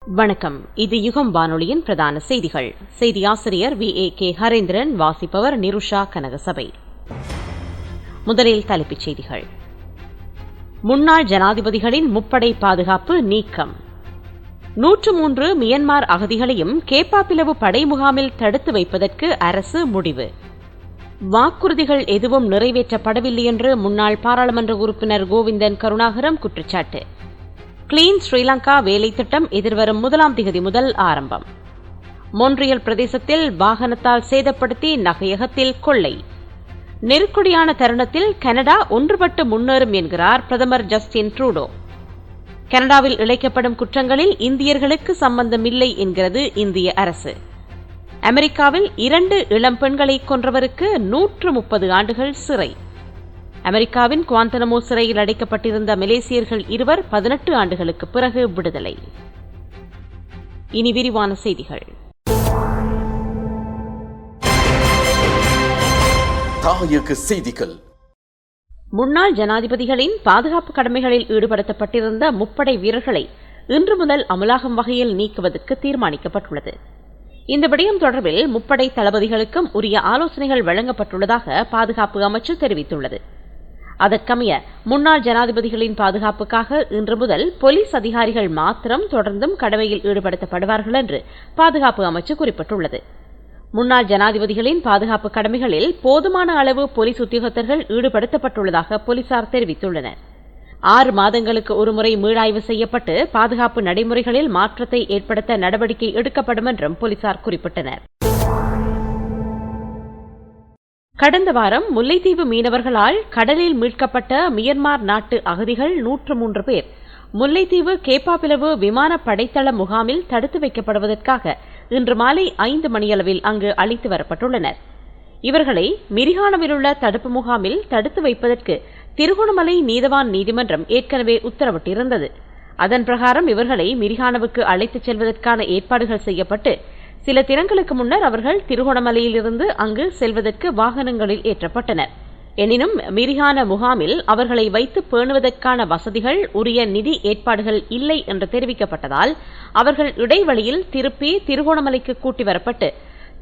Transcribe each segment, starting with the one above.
வணக்கம். இது யுகம் வானொலியின் பிரதான செய்திகள். செய்தி ஆசிரியர் VAK ஹரேந்திரன். வாசிப்பவர் நிருஷா கனகசபை. முதலில் தலைப்புச் செய்திகள். முன்னாள் ஜனாதிபதிகளின் முப்படை பாதுகாப்பு நீக்கம். 103 மியன்மார் அகதிகளையும் கேப்பாபிலவு படை முகாமில் தடுத்து வைப்பதற்கு அரசு முடிவு. வாக்குறுதிகள் எதுவும் நிறைவேற்றப்படவில்லை என்று முன்னாள் பாராளுமன்ற உறுப்பினர் கோவிந்தன் கருணாகரம் குற்றச்சாட்டு. கிளீன் ஸ்ரீலங்கா வேலை திட்டம் எதிர்வரும் 1ஆம் திகதி முதல் ஆரம்பம். மொன்றியல் பிரதேசத்தில் வாகனத்தால் சேதப்படுத்தி நகையகத்தில் கொள்ளை. நெருக்கடியான தருணத்தில் கனடா ஒன்றுபட்டு முன்னேறும் என்கிறார் பிரதமர் ஜஸ்டின் ட்ரூடோ. கனடாவில் இழைக்கப்படும் குற்றங்களில் இந்தியர்களுக்கு சம்பந்தமில்லை என்கிறது இந்திய அரசு. அமெரிக்காவில் 2 இளம் பெண்களை கொன்றவருக்கு 130 ஆண்டுகள் சிறை. அமெரிக்காவின் குவாண்டனமோ சிறையில் அடைக்கப்பட்டிருந்த மலேசியர்கள் 2 18 ஆண்டுகளுக்கு பிறகு விடுதலை. இனி விரிவான செய்திகள். தாயக செய்திகள். முன்னாள் ஜனாதிபதிகளின் பாதுகாப்பு கடமைகளில் ஈடுபடுத்தப்பட்டிருந்த முப்படை வீரர்களை இன்று முதல் அமலாகும் வகையில் நீக்குவதற்கு தீர்மானிக்கப்பட்டுள்ளது. இந்த விடயம் தொடர்பில் முப்படை தளபதிகளுக்கும் உரிய ஆலோசனைகள் வழங்கப்பட்டுள்ளதாக பாதுகாப்பு அமைச்சு தெரிவித்துள்ளது. அதற்கமைய முன்னாள் ஜனாதிபதிகளின் பாதுகாப்புக்காக இன்று முதல் போலீஸ் அதிகாரிகள் மாத்திரம் தொடர்ந்தும் கடமையில் ஈடுபடுத்தப்படுவார்கள் என்று பாதுகாப்பு அமைச்சு குறிப்பிட்டுள்ளது. முன்னாள் ஜனாதிபதிகளின் பாதுகாப்பு கடமைகளில் போதுமான அளவு போலீஸ் உத்தியோகத்தர்கள் ஈடுபடுத்தப்பட்டுள்ளதாக போலீசார் தெரிவித்துள்ளனர். 6 மாதங்களுக்கு ஒருமுறை மீளாய்வு செய்யப்பட்டு பாதுகாப்பு நடைமுறைகளில் மாற்றத்தை ஏற்படுத்த நடவடிக்கை எடுக்கப்படும் என்றும் போலீசார் குறிப்பிட்டனர். கடந்த வாரம் முல்லைத்தீவு மீனவர்களால் கடலில் மீட்கப்பட்ட மியன்மார் நாட்டு அகதிகள் 103 பேர் முல்லைத்தீவு கேப்பாபிலவு விமான படைத்தள முகாமில் தடுத்து வைக்கப்படுவதற்காக இன்று மாலை 5 மணியளவில் அங்கு அழைத்து வரப்பட்டுள்ளனர். இவர்களை மிரிகானவில் உள்ள தடுப்பு முகாமில் தடுத்து வைப்பதற்கு திருகோணமலை நீதவான் நீதிமன்றம் ஏற்கனவே உத்தரவிட்டிருந்தது. அதன் பிரகாரம் இவர்களை மிரிகானவுக்கு அழைத்துச் செல்வதற்கான ஏற்பாடுகள் செய்யப்பட்டு சில தினங்களுக்கு முன்னர் அவர்கள் திருகோணமலையிலிருந்து அங்கு செல்வதற்கு வாகனங்களில் ஏற்றப்பட்டனர். எனினும் மிரிகான முகாமில் அவர்களை வைத்து பேணுவதற்கான வசதிகள், உரிய நிதி ஏற்பாடுகள் இல்லை என்று தெரிவிக்கப்பட்டதால் அவர்கள் இடைவெளியில் திருப்பி திருகோணமலைக்கு கூட்டி வரப்பட்டு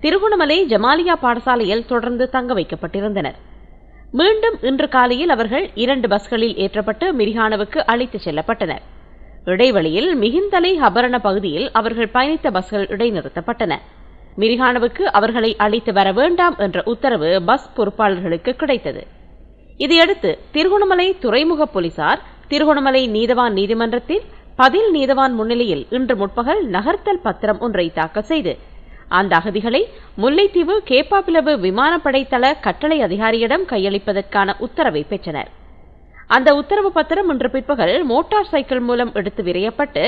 திருகோணமலை ஜமாலியா பாடசாலையில் தொடர்ந்து தங்க வைக்கப்பட்டிருந்தனர். மீண்டும் இன்று காலையில் அவர்கள் 2 பஸ்களில் ஏற்றப்பட்டு மிரிகானவுக்கு அழைத்துச் செல்லப்பட்டனர். இடைவெளியில் மிகிந்தலை ஹபரண பகுதியில் அவர்கள் பயணித்த பஸ்கள் இடைநிறுத்தப்பட்டன. மிரிகானவுக்கு அவர்களை அழைத்து வர வேண்டாம் என்ற உத்தரவு பஸ் பொறுப்பாளர்களுக்கு கிடைத்தது. இதையடுத்து திருகோணமலை துறைமுக போலீசார் திருகோணமலை நீதவான் நீதிமன்றத்தில் பதில் நீதவான் முன்னிலையில் இன்று முற்பகல் நகர்த்தல் பத்திரம் ஒன்றை தாக்கல் செய்து அந்த அகதிகளை முல்லைத்தீவு கேப்பாபிலவு விமானப்படை தள கட்டளை அதிகாரியிடம் கையளிப்பதற்கான உத்தரவை பெற்றனர். அந்த உத்தரவு பத்திரம் இன்று பிற்பகல் மோட்டார் சைக்கிள் மூலம் எடுத்து விரையப்பட்டு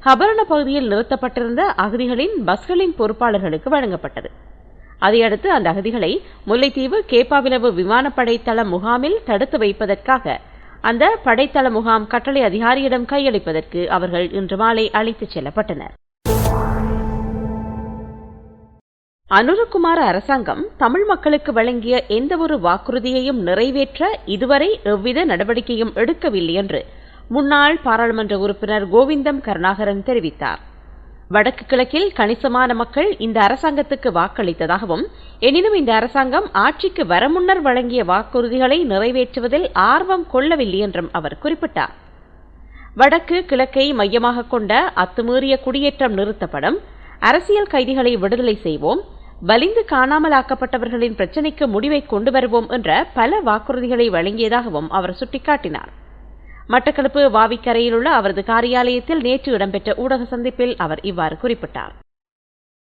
ஹபரண பகுதியில் நிறுத்தப்பட்டிருந்த அகதிகளின் பஸ்களின் பொறுப்பாளர்களுக்கு வழங்கப்பட்டது. அதையடுத்து அந்த அகதிகளை முல்லைத்தீவு கேப்பாபிலவு விமானப்படை தள முகாமில் தடுத்து வைப்பதற்காக அந்த படைத்தள முகாம் கட்டளை அதிகாரியிடம் கையளிப்பதற்கு அவர்கள் இன்று மாலை அழைத்துச் செல்லப்பட்டனர். அனுரகுமார அரசாங்கம் தமிழ் மக்களுக்கு வழங்கிய எந்தவொரு வாக்குறுதியையும் நிறைவேற்ற இதுவரை எவ்வித நடவடிக்கையும் எடுக்கவில்லை என்று முன்னாள் பாராளுமன்ற உறுப்பினர் கோவிந்தம் கருணாகரன் தெரிவித்தார். வடக்கு கிழக்கில் கணிசமான மக்கள் இந்த அரசாங்கத்துக்கு வாக்களித்ததாகவும், எனினும் இந்த அரசாங்கம் ஆட்சிக்கு வர முன்னர் வழங்கிய வாக்குறுதிகளை நிறைவேற்றுவதில் ஆர்வம் கொள்ளவில்லை என்றும் அவர் குறிப்பிட்டார். வடக்கு கிழக்கை மையமாக கொண்ட அத்துமீறிய குடியேற்றம் நிறுத்தப்படும், அரசியல் கைதிகளை விடுதலை செய்வோம், வலிந்து காணாமலாக்கப்பட்டவர்களின் பிரச்சினைக்கு முடிவை கொண்டு வருவோம் என்ற பல வாக்குறுதிகளை வழங்கியதாகவும் அவர் சுட்டிக்காட்டினார். மட்டக்களப்பு வாவிக்கரையில் உள்ள அவரது காரியாலயத்தில் நேற்று இடம்பெற்ற ஊடக சந்திப்பில் அவர் இவ்வாறு குறிப்பிட்டார்.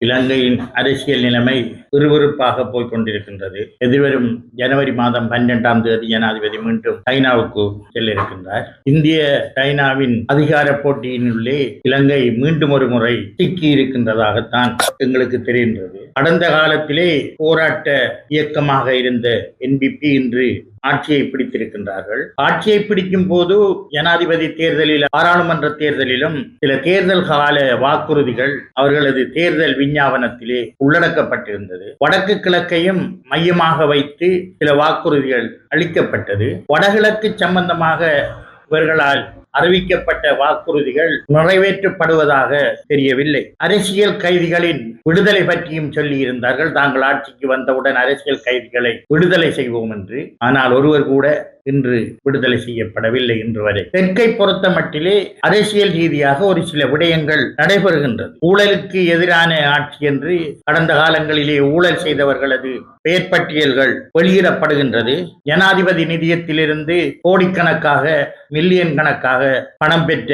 இலங்கையின் அரசியல் நிலைமை விறுவிறுப்பாக போய்க் கொண்டிருக்கின்றது. எதிர்வரும் ஜனவரி மாதம் 12ஆம் தேதி ஜனாதிபதி மீண்டும் சைனாவுக்கு செல்ல இருக்கின்றார். இந்திய சைனாவின் அதிகார போட்டியினுள்ளே இலங்கை மீண்டும் ஒரு முறை சிக்கி இருக்கின்றதாகத்தான் எங்களுக்கு தெரிகின்றது. கடந்த காலத்திலே போராட்ட இயக்கமாக இருந்த NPP இன்று ஆட்சியை பிடித்திருக்கின்றார்கள். ஆட்சியை பிடிக்கும் போது ஜனாதிபதி தேர்தலில், பாராளுமன்ற தேர்தலிலும் சில தேர்தல் கால வாக்குறுதிகள் அவர்களது தேர்தல் விஞ்ஞாபனத்திலே உள்ளடக்கப்பட்டிருந்தது. வடக்கு கிழக்கையும் மையமாக வைத்து சில வாக்குறுதிகள் அளிக்கப்பட்டது. வடகிழக்கு சம்பந்தமாக இவர்களால் அறிவிக்கப்பட்ட வாக்குறுதிகள் நிறைவேற்றப்படுவதாக தெரியவில்லை. அரசியல் கைதிகளின் விடுதலை பற்றியும் சொல்லி இருந்தார்கள். தாங்கள் ஆட்சிக்கு வந்தவுடன் அரசியல் கைதிகளை விடுதலை செய்வோம் என்று. ஆனால் ஒருவர் கூட இன்று விடுதலை செய்யப்படவில்லை இன்று வரை. தெற்கை பொறுத்த மட்டிலே அரசியல் ரீதியாக ஒரு சில விடயங்கள் நடைபெறுகின்றது. ஊழலுக்கு எதிரான ஆட்சி என்று கடந்த காலங்களிலே ஊழல் செய்தவர்களது பெயர் பட்டியல்கள் வெளியிடப்படுகின்றது. ஜனாதிபதி நிதியத்திலிருந்து கோடிக்கணக்காக மில்லியன் கணக்காக பணம் பெற்ற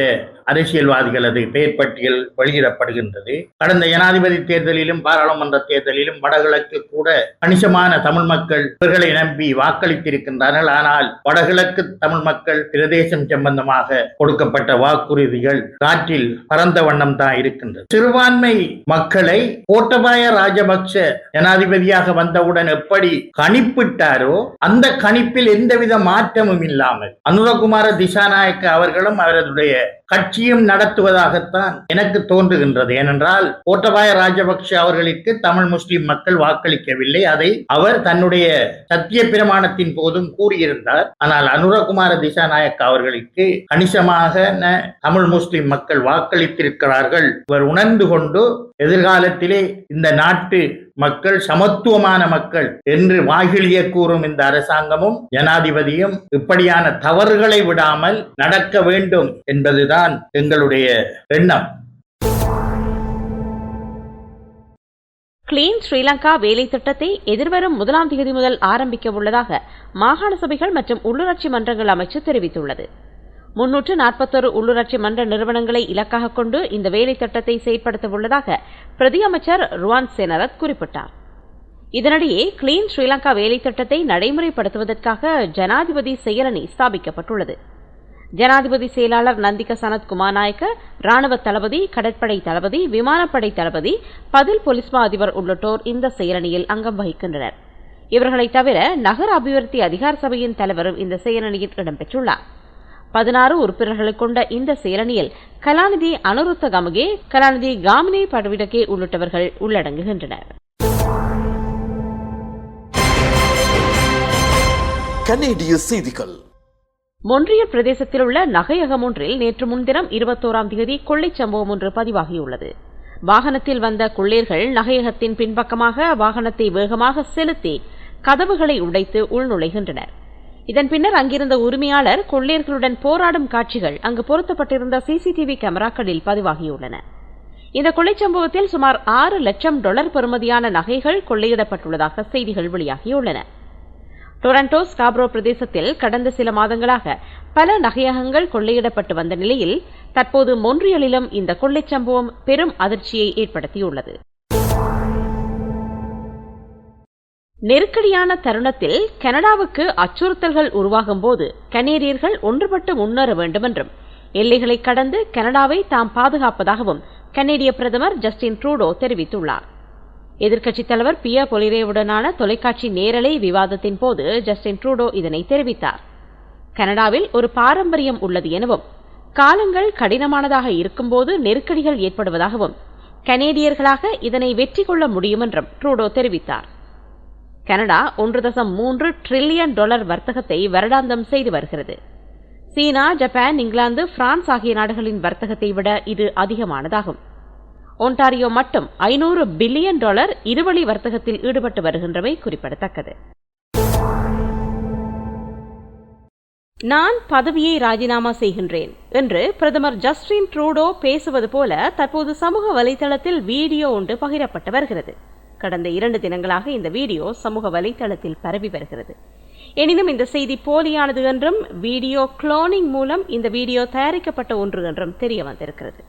அரசியல்வாதிகளது பெயர் பட்டியல் வெளியிடப்படுகின்றது. கடந்த ஜனாதிபதி தேர்தலிலும் பாராளுமன்ற தேர்தலிலும் வடகிழக்கு கூட கணிசமான தமிழ் மக்கள் இவர்களை நம்பி வாக்களித்திருக்கின்றார்கள். ஆனால் வடகிழக்கு தமிழ் மக்கள் பிரதேசம் சம்பந்தமாக கொடுக்கப்பட்ட வாக்குறுதிகள் காற்றில் பறந்த வண்ணம் தான் இருக்கின்றது. சிறுபான்மை மக்களை கோட்டபாய ராஜபக்ஷ ஜனாதிபதியாக வந்தவுடன் எப்படி கணிப்பிட்டாரோ அந்த கணிப்பில் எந்தவித மாற்றமும் இல்லாமல் அனுரகுமார திசாநாயக்க அவர்களும் அவருடைய கட்சியும் நடத்துவதாகத்தான் எனக்கு தோன்றுகின்றது. ஏனென்றால் கோட்டபாய ராஜபக்ஷ அவர்களுக்கு தமிழ் முஸ்லிம் மக்கள் வாக்களிக்கவில்லை. அதை அவர் தன்னுடைய சத்திய பிரமாணத்தின் போதும் கூறியிருந்தார். ஆனால் அனுரகுமார திசாநாயக்க அவர்களுக்கு கணிசமாக தமிழ் முஸ்லிம் மக்கள் வாக்களித்திருக்கிறார்கள். இவர் உணர்ந்து கொண்டு எதிர்காலத்திலே இந்த நாட்டு மக்கள் சமத்துவமான மக்கள் என்று வாகிலிய கூறும் இந்த அரசாங்கமும் ஜனாதிபதியும் இப்படியான தவறுகளை விடாமல் நடக்க வேண்டும் என்பதுதான் எங்களுடைய எண்ணம். கிளீன் ஸ்ரீலங்கா வேலை திட்டத்தை எதிர்வரும் 1ஆம் தேதி முதல் ஆரம்பிக்க உள்ளதாக மாகாண சபைகள் மற்றும் உள்ளூராட்சி மன்றங்கள் அமைச்சு தெரிவித்துள்ளது. 341 உள்ளூராட்சி மன்ற நிறுவனங்களை இலக்காக கொண்டு இந்த வேலை திட்டத்தை செயற்படுத்த உள்ளதாக பிரதி அமைச்சர் ருவான் சேனரத் குறிப்பிட்டார். இதனிடையே கிளீன் ஸ்ரீலங்கா வேலை திட்டத்தை நடைமுறைப்படுத்துவதற்காக ஜனாதிபதி செயலணி ஸ்தாபிக்கப்பட்டுள்ளது. ஜனாதிபதி செயலாளர் நந்திக சனத் குமாநாயக்க, ராணுவ தளபதி, கடற்படை தளபதி, விமானப்படை தளபதி, பதில் போலீஸ் மா அதிபர் உள்ளிட்டோர் இந்த செயலணியில் அங்கம் வகிக்கின்றனர். இவர்களை தவிர நகர அபிவிருத்தி அதிகார சபையின் தலைவரும் இந்த செயலணியில் இடம்பெற்றுள்ளார். 16 உறுப்பினர்களை கொண்ட இந்த செயலணியில் கலாநிதி அனுருத்த கமகே, கலாநிதி காமினி படவிடகே உள்ளிட்டவர்கள் உள்ளடங்குகின்றனர். கனேடிய செய்திகள். மொன்றியல் பிரதேசத்தில் உள்ள நகையகம் ஒன்றில் நேற்று முன்தினம் 21ஆம் தேதி கொள்ளை சம்பவம் ஒன்று பதிவாகியுள்ளது. வாகனத்தில் வந்த கொள்ளையர்கள் நகையகத்தின் பின்பக்கமாக வாகனத்தை வேகமாக செலுத்தி கதவுகளை உடைத்து உள்நுழைகின்றனர். இதன் பின்னர் அங்கிருந்த உரிமையாளர் கொள்ளையர்களுடன் போராடும் காட்சிகள் அங்கு பொருத்தப்பட்டிருந்த சிசிடிவி கேமராக்களில் பதிவாகியுள்ளன. இந்த கொள்ளை சம்பவத்தில் சுமார் $6 லட்சம் பெறுமதியான நகைகள் கொள்ளையிடப்பட்டுள்ளதாக செய்திகள் வெளியாகியுள்ளன. டொரண்டோ ஸ்காப்ரோ பிரதேசத்தில் கடந்த சில மாதங்களாக பல நகையகங்கள் கொள்ளையிடப்பட்டு வந்த நிலையில் தற்போது மொன்றியலிலும் இந்த கொள்ளை சம்பவம் பெரும் அதிர்ச்சியை ஏற்படுத்தியுள்ளது. நெருக்கடியான தருணத்தில் கனடாவுக்கு அச்சுறுத்தல்கள் உருவாகும் போது கனேடியர்கள் ஒன்றுபட்டு முன்னேற வேண்டும் என்றும் எல்லைகளை கடந்து கனடாவை தாம் பாதுகாப்பதாகவும் கனேடிய பிரதமர் ஜஸ்டின் ட்ரூடோ தெரிவித்துள்ளார். எதிர்க்கட்சித் தலைவர் பியர் பொலிரேவுடனான தொலைக்காட்சி நேரலை விவாதத்தின் போது ஜஸ்டின் ட்ரூடோ இதனை தெரிவித்தார். கனடாவில் ஒரு பாரம்பரியம் உள்ளது எனவும் காலங்கள் கடினமானதாக இருக்கும்போது நெருக்கடிகள் ஏற்படுவதாகவும் கனேடியர்களாக இதனை வெற்றி கொள்ள முடியும் என்றும் ட்ரூடோ தெரிவித்தார். கனடா $1.3 டிரில்லியன் வர்த்தகத்தை வருடாந்தம் செய்து வருகிறது. சீனா, ஜப்பான், இங்கிலாந்து, பிரான்ஸ் ஆகிய நாடுகளின் வர்த்தகத்தை விட இது அதிகமானதாகும். ஒன்டாரியோ மட்டும் $500 பில்லியன் இருவழி வர்த்தகத்தில் ஈடுபட்டு வருகின்றமை குறிப்பிடத்தக்கது. நான் பதவியை ராஜினாமா செய்கின்றேன் என்று பிரதமர் ஜஸ்டின் ட்ரூடோ பேசுவது போல தற்போது சமூக வலைதளத்தில் வீடியோ ஒன்று பகிரப்பட்டு வருகிறது. கடந்த 2 தினங்களாக இந்த வீடியோ சமூக வலைதளத்தில் பரவி வருகிறது. எனினும் இந்த செய்தி போலியானது என்றும் வீடியோ குளோனிங் மூலம் இந்த வீடியோ தயாரிக்கப்பட்ட ஒன்று என்றும் தெரிய வந்திருக்கிறது.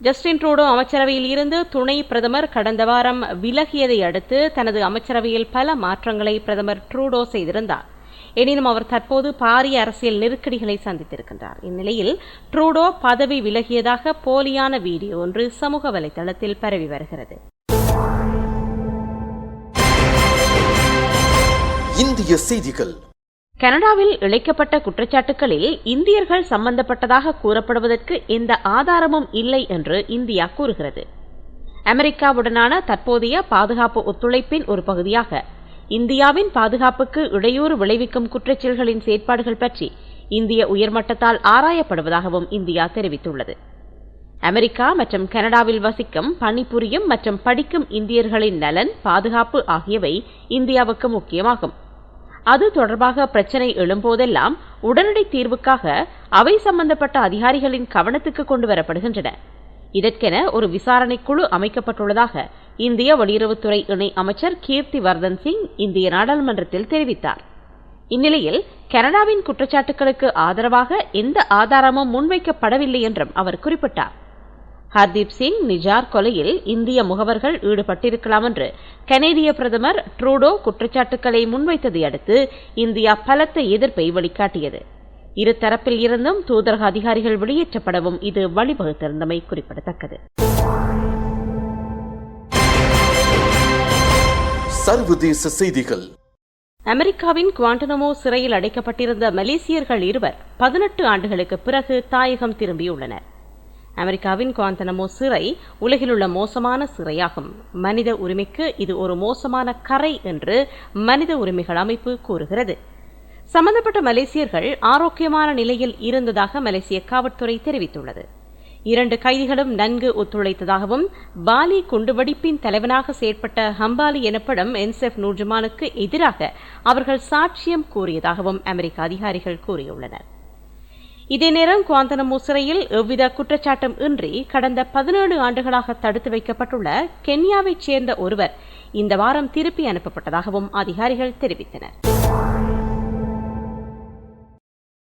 ஜஸ்டின் ட்ரூடோ அமைச்சரவையில் இருந்து துணை பிரதமர் கடந்த வாரம் விலகியதை அடுத்து தனது அமைச்சரவையில் பல மாற்றங்களை பிரதமர் ட்ரூடோ செய்திருந்தார். எனினும் அவர் தற்போது பாரிய அரசியல் நெருக்கடிகளை சந்தித்திருக்கின்றார். இந்நிலையில் ட்ரூடோ பதவி விலகியதாக போலியான வீடியோ ஒன்று சமூக வலைதளத்தில் பரவி வருகிறது. இந்திய செய்திகள். கனடாவில் இழைக்கப்பட்ட குற்றச்சாட்டுகளில் இந்தியர்கள் சம்பந்தப்பட்டதாக கூறப்படுவதற்கு எந்த ஆதாரமும் இல்லை என்று இந்தியா கூறுகிறது. அமெரிக்காவுடனான தற்போதைய பாதுகாப்பு ஒத்துழைப்பின் ஒரு பகுதியாக இந்தியாவின் பாதுகாப்புக்கு இடையூறு விளைவிக்கும் குற்றச்செயல்களின் செயற்பாடுகள் பற்றி இந்திய உயர்மட்டத்தால் ஆராயப்படுவதாகவும் இந்தியா தெரிவித்துள்ளது. அமெரிக்கா மற்றும் கனடாவில் வசிக்கும், பணிபுரியும் மற்றும் படிக்கும் இந்தியர்களின் நலன், பாதுகாப்பு ஆகியவை இந்தியாவுக்கு முக்கியமாகும். அது தொடர்பாக பிரச்சினை எழும்போதெல்லாம் உடனடி தீர்வுக்காக அவை சம்பந்தப்பட்ட அதிகாரிகளின் கவனத்துக்கு கொண்டு வரப்படுகின்றன. இதற்கென ஒரு விசாரணை குழு அமைக்கப்பட்டுள்ளதாக இந்திய வெளியுறவுத்துறை இணை அமைச்சர் கீர்த்தி வர்தன் சிங் இந்திய நாடாளுமன்றத்தில் தெரிவித்தார். இந்நிலையில் கனடாவின் குற்றச்சாட்டுகளுக்கு ஆதரவாக எந்த ஆதாரமும் முன்வைக்கப்படவில்லை என்றும் அவர் குறிப்பிட்டார். ஹர்தீப் சிங் நிஜார் கொலையில் இந்திய முகவர்கள் ஈடுபட்டிருக்கலாம் என்று கனேடிய பிரதமர் ட்ரூடோ குற்றச்சாட்டுக்களை முன்வைத்ததை அடுத்து இந்தியா பலத்த எதிர்ப்பை வெளிக்காட்டியது. இருதரப்பில் இருந்தும் தூதரக அதிகாரிகள் வெளியேற்றப்படவும் இது வழிவகுத்திருந்தமை குறிப்பிடத்தக்கது. சர்வதேச செய்திகள். அமெரிக்காவின் குவாண்டனமோ சிறையில் அடைக்கப்பட்டிருந்த மலேசியர்கள் இருவர் 18 ஆண்டுகளுக்கு பிறகு தாயகம் திரும்பியுள்ளனர். அமெரிக்காவின் குவாண்டனமோ சிறை உலகிலுள்ள மோசமான சிறையாகும். மனித உரிமைக்கு இது ஒரு மோசமான கரை என்று மனித உரிமைகள் அமைப்பு கூறுகிறது. சம்பந்தப்பட்ட மலேசியர்கள் ஆரோக்கியமான நிலையில் இருந்ததாக மலேசிய காவல்துறை தெரிவித்துள்ளது. 2 கைதிகளும் நன்கு ஒத்துழைத்ததாகவும் பாலி குண்டுவெடிப்பின் தலைவனாக செயற்பட்ட ஹம்பாலி எனப்படும் என்செஃப் நூர்ஜமானுக்கு எதிராக அவர்கள் சாட்சியம் கூறியதாகவும் அமெரிக்க அதிகாரிகள் கூறியுள்ளனர். இதே நேரம் குவாண்டனமோ சிறையில் எவ்வித குற்றச்சாட்டும் இன்றி கடந்த 17 ஆண்டுகளாக தடுத்து வைக்கப்பட்டுள்ள கென்யாவைச் சேர்ந்த ஒருவர் இந்த வாரம் திருப்பி அனுப்பப்பட்டதாகவும் அதிகாரிகள் தெரிவித்தனர்.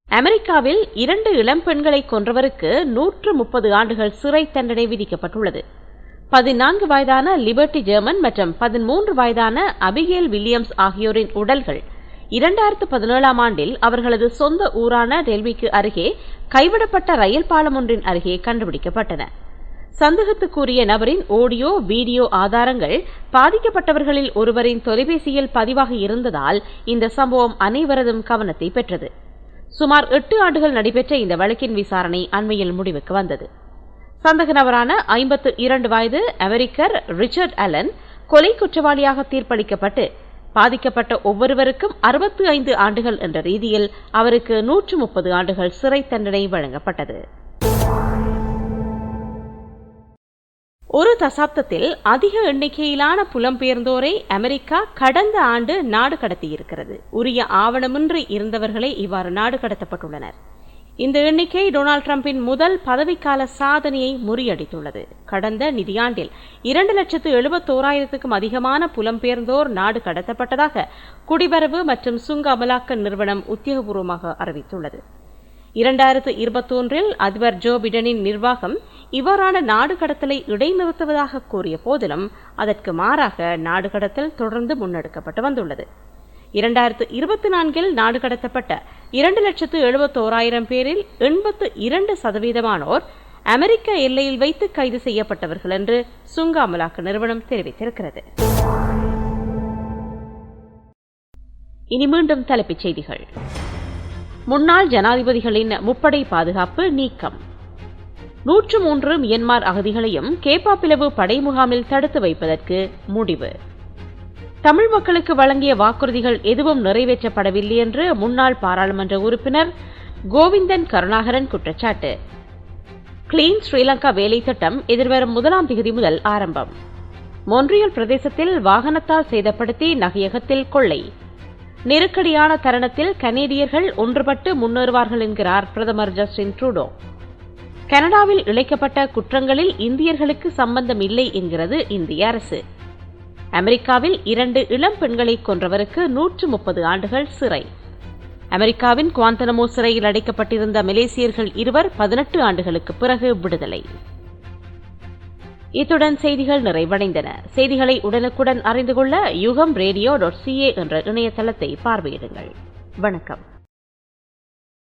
அமெரிக்காவில் 2 இளம் பெண்களை கொன்றவருக்கு 130 ஆண்டுகள் சிறை தண்டனை விதிக்கப்பட்டுள்ளது. 14 வயதான லிபர்டி ஜெர்மன் மற்றும் 13 வயதான அபிகேல் வில்லியம்ஸ் ஆகியோரின் உடல்கள் 2017ஆம் ஆண்டில் அவர்களது சொந்த ஊரான டெல்விக்கு அருகே கைவிடப்பட்ட ரயில் பாலம் ஒன்றின் அருகே கண்டுபிடிக்கப்பட்டன. சந்தேகத்துக்குரிய நபரின் ஆடியோ, வீடியோ ஆதாரங்கள் பாதிக்கப்பட்டவர்களில் ஒருவரின் தொலைபேசியில் பதிவாகி இருந்ததால் இந்த சம்பவம் அனைவரதும் கவனத்தை பெற்றது. சுமார் 8 ஆண்டுகள் நடைபெற்ற இந்த வழக்கின் விசாரணை அண்மையில் முடிவுக்கு வந்தது. சந்தேக நபரான 52 வயது அமெரிக்கர் ரிச்சர்ட் அலன் கொலை குற்றவாளியாக தீர்ப்பளிக்கப்பட்டு பாதிக்கப்பட்ட ஒவ்வொருவருக்கும் 65 ஆண்டுகள் என்ற ரீதியில் அவருக்கு 130 ஆண்டுகள் சிறை தண்டனை வழங்கப்பட்டது. ஒரு தசாப்தத்தில் அதிக எண்ணிக்கையிலான புலம்பெயர்ந்தோரை அமெரிக்கா கடந்த ஆண்டு நாடு கடத்தியிருக்கிறது. உரிய ஆவணமின்றி இருந்தவர்களே இவ்வாறு நாடு கடத்தப்பட்டுள்ளனர். இந்த எண்ணிக்கை டொனால்ட் டிரம்பின் முதல் பதவிக்கால சாதனையை முறியடித்துள்ளது. கடந்த நிதியாண்டில் 2,71,000க்கும் அதிகமான புலம்பெயர்ந்தோர் நாடு கடத்தப்பட்டதாக குடிவரவு மற்றும் சுங்க அமலாக்க நிறுவனம் உத்தியோகபூர்வமாக அறிவித்துள்ளது. 2021இல் அதிபர் ஜோ பிடனின் நிர்வாகம் இவ்வாறான நாடு கடத்தலை இடைநிறுத்துவதாக கூறிய போதிலும் அதற்கு மாறாக நாடு கடத்தல் தொடர்ந்து முன்னெடுக்கப்பட்டு வந்துள்ளது. 2024இல் நாடு கடத்தப்பட்ட 2,71,000 பேரில் 82% அமெரிக்க எல்லையில் வைத்து கைது செய்யப்பட்டவர்கள் என்று சுங்க அமலாக்க நிறுவனம் தெரிவித்திருக்கிறது. இனி மீண்டும் தலைப்புச் செய்திகள். முன்னாள் ஜனாதிபதிகளின் முப்படை பாதுகாப்பு நீக்கம். 103 மியன்மார் அகதிகளையும் கேப்பாபிலவு படை முகாமில் தடுத்து வைப்பதற்கு முடிவு. தமிழ் மக்களுக்கு வழங்கிய வாக்குறுதிகள் எதுவும் நிறைவேற்றப்படவில்லை என்று முன்னாள் பாராளுமன்ற உறுப்பினர் கோவிந்தன் கருணாகரன் குற்றச்சாட்டு. கிளீன் ஸ்ரீலங்கா வேலை திட்டம் எதிர்வரும் 1ஆம் தேதி முதல் ஆரம்பம். மொன்றியல் பிரதேசத்தில் வாகனத்தால் சேதப்படுத்தி நகையகத்தில் கொள்ளை. நெருக்கடியான தருணத்தில் கனேடியர்கள் ஒன்றுபட்டு முன்னேறுவார்கள் என்கிறார் பிரதமர் ஜஸ்டின் ட்ரூடோ. கனடாவில் இழைக்கப்பட்ட குற்றங்களில் இந்தியர்களுக்கு சம்பந்தம் இல்லை என்கிறது இந்திய அரசு. அமெரிக்காவில் 2 இளம் பெண்களை கொன்றவருக்கு 130 ஆண்டுகள் சிறை. அமெரிக்காவின் குவாண்டனமோ சிறையில் அடைக்கப்பட்டிருந்த மலேசியர்கள் இருவர் 18 ஆண்டுகளுக்கு பிறகு விடுதலை. இத்துடன் செய்திகள் நிறைவடைந்தன. செய்திகளை உடனுக்குடன் அறிந்து கொள்ள யுகம் radio.ca என்ற இணையதளத்தை பார்வையிடுங்கள். வணக்கம்.